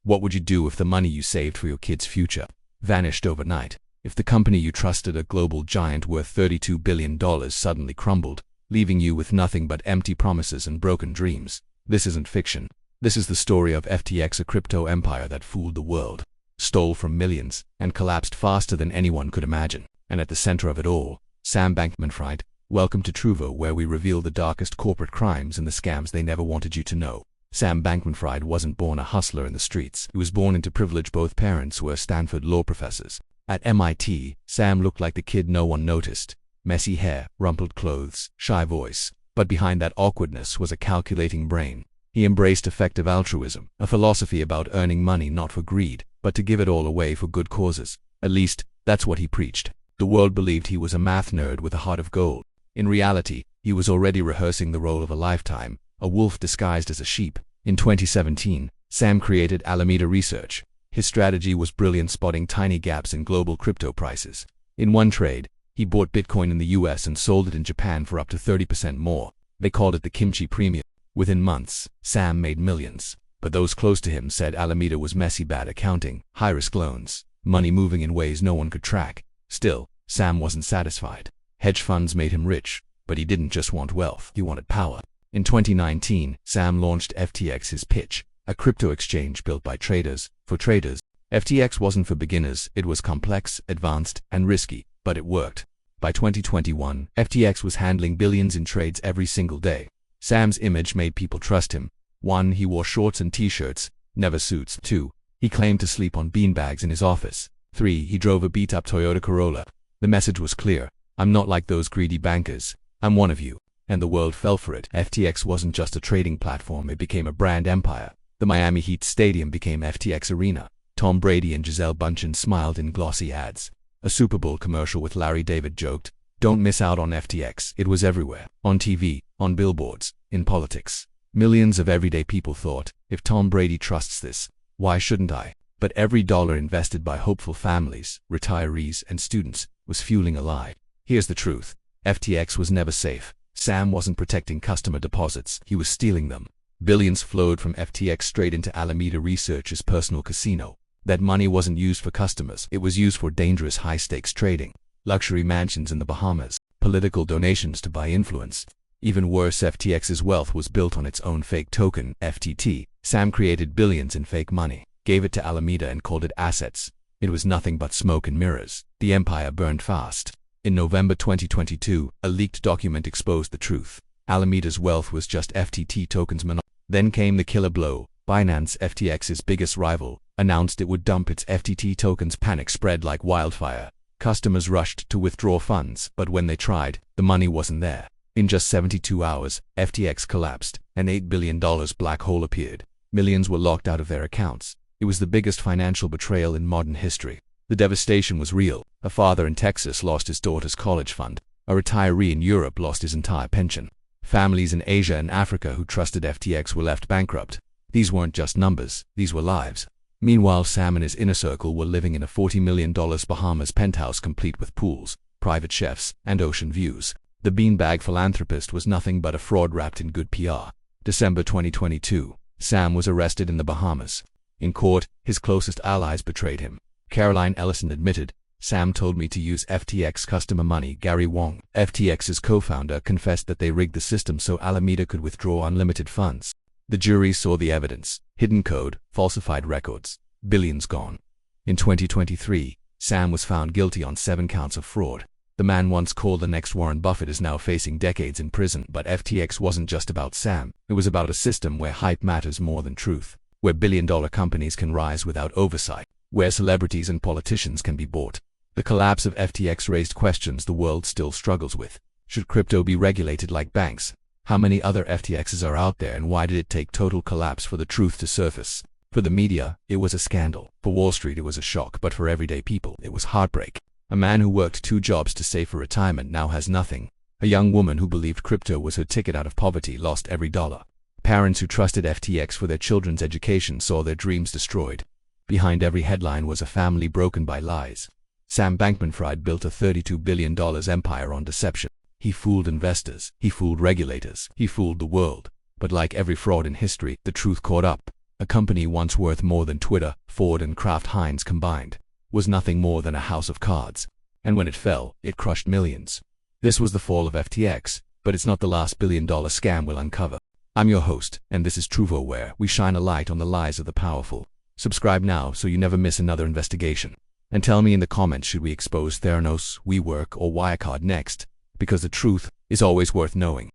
What would you do if the money you saved for your kid's future vanished overnight? If the company you trusted, a global giant worth $32 billion, suddenly crumbled, leaving you with nothing but empty promises and broken dreams? This isn't fiction. This is the story of FTX, a crypto empire that fooled the world, stole from millions, and collapsed faster than anyone could imagine. And at the center of it all, Sam Bankman-Fried. Welcome to Truvo, where we reveal the darkest corporate crimes and the scams they never wanted you to know. Sam Bankman-Fried wasn't born a hustler in the streets. He was born into privilege. Both parents were Stanford law professors. At MIT, Sam looked like the kid no one noticed. Messy hair, rumpled clothes, shy voice. But behind that awkwardness was a calculating brain. He embraced effective altruism, a philosophy about earning money not for greed, but to give it all away for good causes. At least, that's what he preached. The world believed he was a math nerd with a heart of gold. In reality, he was already rehearsing the role of a lifetime, a wolf disguised as a sheep. In 2017, Sam created Alameda Research. His strategy was brilliant, spotting tiny gaps in global crypto prices. In one trade, he bought Bitcoin in the US and sold it in Japan for up to 30% more. They called it the kimchi premium. Within months, Sam made millions. But those close to him said Alameda was messy, bad accounting, high-risk loans, money moving in ways no one could track. Still, Sam wasn't satisfied. Hedge funds made him rich, but he didn't just want wealth, he wanted power. In 2019, Sam launched FTX, his pitch, a crypto exchange built by traders, for traders. FTX wasn't for beginners. It was complex, advanced, and risky, but it worked. By 2021, FTX was handling billions in trades every single day. Sam's image made people trust him. 1. He wore shorts and t-shirts, never suits. 2. He claimed to sleep on beanbags in his office. 3. He drove a beat-up Toyota Corolla. The message was clear. I'm not like those greedy bankers. I'm one of you. And the world fell for it. FTX wasn't just a trading platform, it became a brand empire. The Miami Heat Stadium became FTX Arena. Tom Brady and Gisele Bündchen smiled in glossy ads. A Super Bowl commercial with Larry David joked, "Don't miss out on FTX." It was everywhere. On TV, on billboards, in politics. Millions of everyday people thought, if Tom Brady trusts this, why shouldn't I? But every dollar invested by hopeful families, retirees, and students was fueling a lie. Here's the truth. FTX was never safe. Sam wasn't protecting customer deposits. He was stealing them. Billions flowed from FTX straight into Alameda Research's personal casino. That money wasn't used for customers. It was used for dangerous high-stakes trading. Luxury mansions in the Bahamas. Political donations to buy influence. Even worse, FTX's wealth was built on its own fake token, FTT. Sam created billions in fake money, gave it to Alameda and called it assets. It was nothing but smoke and mirrors. The empire burned fast. In November 2022, a leaked document exposed the truth. Alameda's wealth was just FTT tokens. Then came the killer blow. Binance, FTX's biggest rival, announced it would dump its FTT tokens. Panic spread like wildfire. Customers rushed to withdraw funds, but when they tried, the money wasn't there. In just 72 hours, FTX collapsed. An $8 billion black hole appeared. Millions were locked out of their accounts. It was the biggest financial betrayal in modern history. The devastation was real. A father in Texas lost his daughter's college fund. A retiree in Europe lost his entire pension. Families in Asia and Africa who trusted FTX were left bankrupt. These weren't just numbers, these were lives. Meanwhile, Sam and his inner circle were living in a $40 million Bahamas penthouse complete with pools, private chefs, and ocean views. The beanbag philanthropist was nothing but a fraud wrapped in good PR. December 2022, Sam was arrested in the Bahamas. In court, his closest allies betrayed him. Caroline Ellison admitted, "Sam told me to use FTX customer money." Gary Wang, FTX's co-founder, confessed that they rigged the system so Alameda could withdraw unlimited funds. The jury saw the evidence: hidden code, falsified records, billions gone. In 2023, Sam was found guilty on 7 counts of fraud. The man once called the next Warren Buffett is now facing decades in prison. But FTX wasn't just about Sam. It was about a system where hype matters more than truth, where billion-dollar companies can rise without oversight, where celebrities and politicians can be bought. The collapse of FTX raised questions the world still struggles with. Should crypto be regulated like banks? How many other FTXs are out there, and why did it take total collapse for the truth to surface? For the media, it was a scandal. For Wall Street, it was a shock. But for everyday people, it was heartbreak. A man who worked 2 jobs to save for retirement now has nothing. A young woman who believed crypto was her ticket out of poverty lost every dollar. Parents who trusted FTX for their children's education saw their dreams destroyed. Behind every headline was a family broken by lies. Sam Bankman-Fried built a $32 billion empire on deception. He fooled investors, he fooled regulators, he fooled the world. But like every fraud in history, the truth caught up. A company once worth more than Twitter, Ford, and Kraft Heinz combined was nothing more than a house of cards. And when it fell, it crushed millions. This was the fall of FTX, but it's not the last billion-dollar scam we'll uncover. I'm your host, and this is Truvo, where we shine a light on the lies of the powerful. Subscribe now so you never miss another investigation. And tell me in the comments, should we expose Theranos, WeWork, or Wirecard next? Because the truth is always worth knowing.